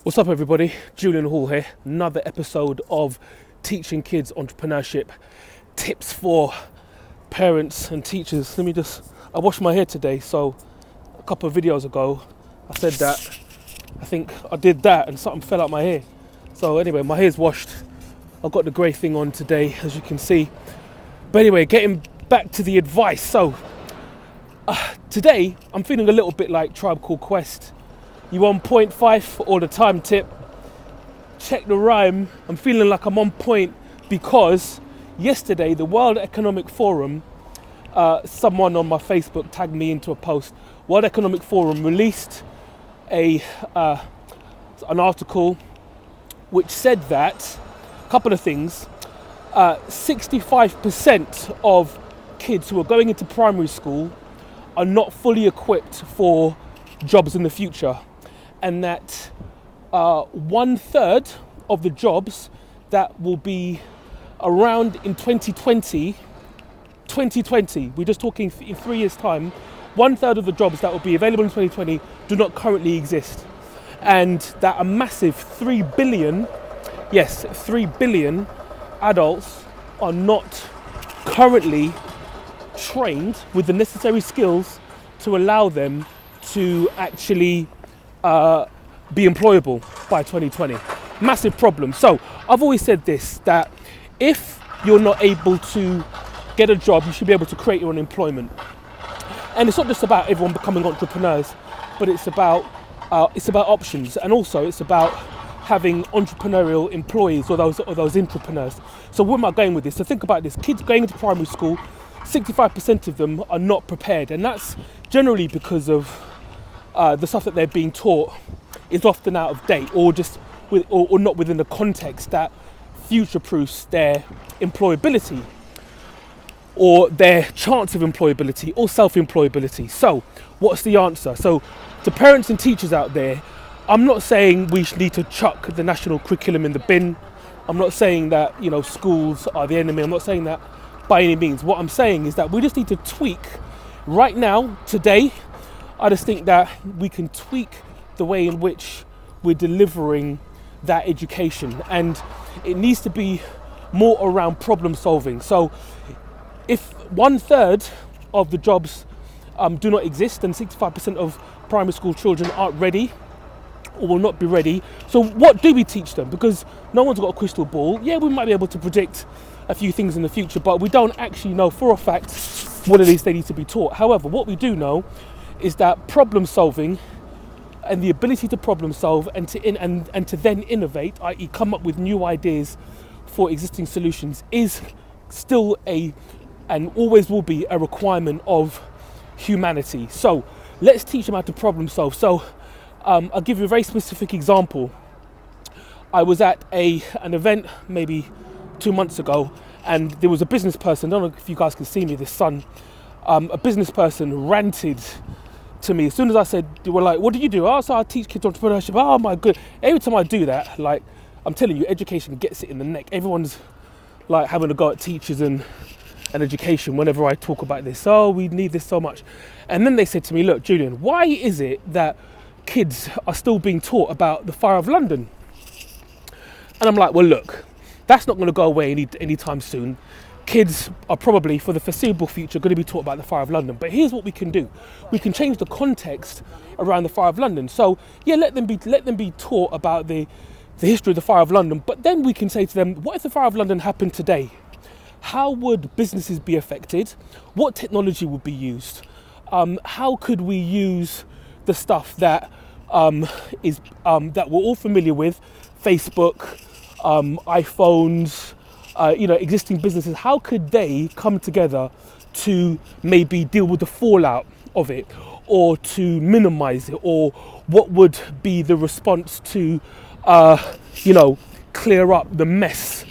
What's up, everybody? Julian Hall here. Another episode of Teaching Kids Entrepreneurship tips for parents and teachers. I washed my hair today, so a couple of videos ago I said that I think I did that and something fell out my hair. So anyway, my hair's washed. I've got the grey thing on today, as you can see. But anyway, getting back to the advice. So today I'm feeling a little bit like Tribe Called Quest. You on point, Fife? All the time tip. Check the rhyme. I'm feeling like I'm on point because yesterday the World Economic Forum, someone on my Facebook tagged me into a post. World Economic Forum released an article which said that a couple of things. 65% of kids who are going into primary school are not fully equipped for jobs in the future. And that 1/3 of the jobs that will be around in 2020, we're just talking in 3 years' time, 1/3 of the jobs that will be available in 2020 do not currently exist. And that a massive 3 billion adults are not currently trained with the necessary skills to allow them to actually be employable by 2020. Massive problem. So I've always said this, that if you're not able to get a job, you should be able to create your own employment. And it's not just about everyone becoming entrepreneurs, but it's about options, and also it's about having entrepreneurial employees or those entrepreneurs. So where am I going with this? So think about this: kids going into primary school, 65% of them are not prepared, and that's generally because of the stuff that they're being taught is often out of date, or not within the context that future-proofs their employability or their chance of employability or self-employability. So what's the answer? So to parents and teachers out there, I'm not saying we need to chuck the national curriculum in the bin. I'm not saying that schools are the enemy. I'm not saying that by any means. What I'm saying is that we just need to tweak right now, today. I just think that we can tweak the way in which we're delivering that education, and it needs to be more around problem solving. So if 1/3 of the jobs do not exist, and 65% of primary school children aren't ready or will not be ready, so what do we teach them? Because no one's got a crystal ball. Yeah, we might be able to predict a few things in the future, but we don't actually know for a fact what it is they need to be taught. However, what we do know is that problem solving and the ability to problem solve and to then innovate, i.e. come up with new ideas for existing solutions, is still and always will be a requirement of humanity. So let's teach them how to problem solve. So I'll give you a very specific example. I was at an event maybe 2 months ago, and there was a business person, I don't know if you guys can see me, the sun, a business person ranted to me as soon as I said, they were like, what do you do? Oh, so I teach kids entrepreneurship. Oh my good. Every time I do that, like, I'm telling you, education gets it in the neck. Everyone's like having a go at teachers and education whenever I talk about this. Oh, we need this so much. And then they said to me, look, Julian, why is it that kids are still being taught about the Fire of London? And I'm like, well, look, that's not going to go away anytime soon. Kids are probably, for the foreseeable future, going to be taught about the Fire of London. But here's what we can do. We can change the context around the Fire of London. So, yeah, let them be taught about the history of the Fire of London. But then we can say to them, what if the Fire of London happened today? How would businesses be affected? What technology would be used? How could we use the stuff that that we're all familiar with, Facebook, iPhones, existing businesses? How could they come together to maybe deal with the fallout of it, or to minimize it, or what would be the response to, clear up the mess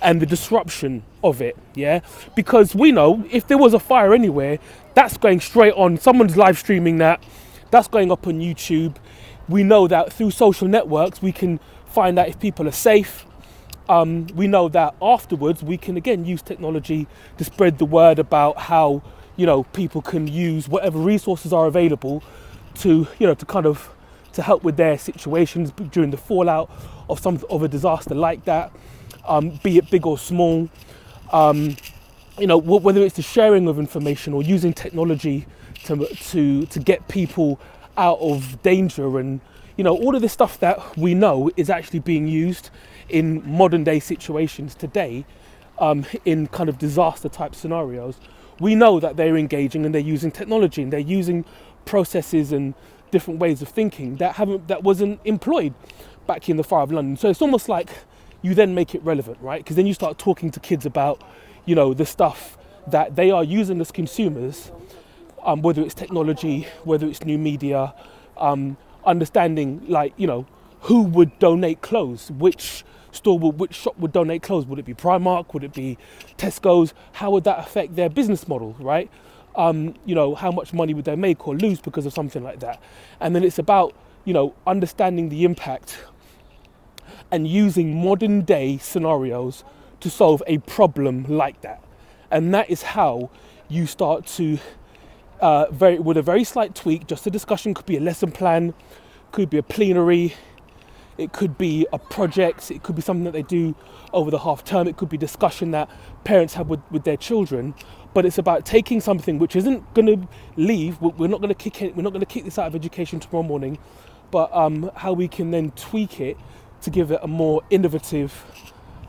and the disruption of it? Yeah, because we know if there was a fire anywhere, that's going straight on. Someone's live streaming that's going up on YouTube. We know that through social networks, we can find out if people are safe. We know that afterwards we can again use technology to spread the word about how people can use whatever resources are available to kind of to help with their situations during the fallout of a disaster like that, be it big or small. Whether it's the sharing of information or using technology to get people out of danger, and all of this stuff that we know is actually being used in modern day situations today, in kind of disaster type scenarios. We know that they're engaging and they're using technology and they're using processes and different ways of thinking that wasn't employed back in the Fire of London. So it's almost like you then make it relevant, right? Because then you start talking to kids about, the stuff that they are using as consumers, whether it's technology, whether it's new media, understanding who would donate clothes, which shop would donate clothes. Would it be Primark? Would it be Tesco's? How would that affect their business model, right? How much money would they make or lose because of something like that? And then it's about, understanding the impact and using modern day scenarios to solve a problem like that. And that is how you start to, with a very slight tweak, just a discussion, could be a lesson plan, could be a plenary, it could be a project, it could be something that they do over the half term, it could be discussion that parents have with their children. But it's about taking something which isn't going to leave, we're not going to kick this out of education tomorrow morning, but how we can then tweak it to give it a more innovative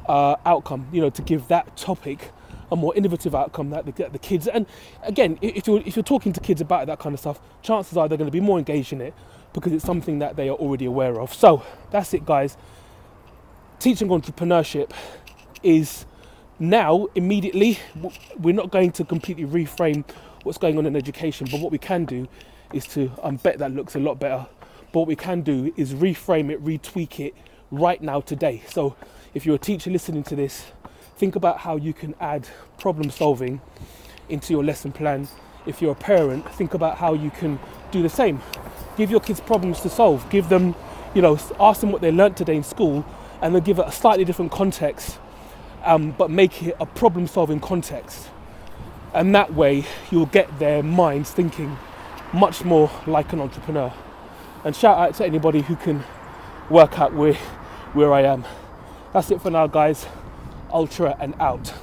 outcome, to give that topic a more innovative outcome that the kids, and again, if you're talking to kids about that kind of stuff, chances are they're going to be more engaged in it because it's something that they are already aware of. So that's it, guys. Teaching entrepreneurship is now, immediately, we're not going to completely reframe what's going on in education, but what we can do is to, bet that looks a lot better, but what we can do is reframe it, retweak it right now, today. So if you're a teacher listening to this, think about how you can add problem solving into your lesson plan. If you're a parent, think about how you can do the same. Give your kids problems to solve. Give them, ask them what they learnt today in school, and then give it a slightly different context, but make it a problem solving context. And that way you'll get their minds thinking much more like an entrepreneur. And shout out to anybody who can work out where I am. That's it for now, guys. Ultra and out.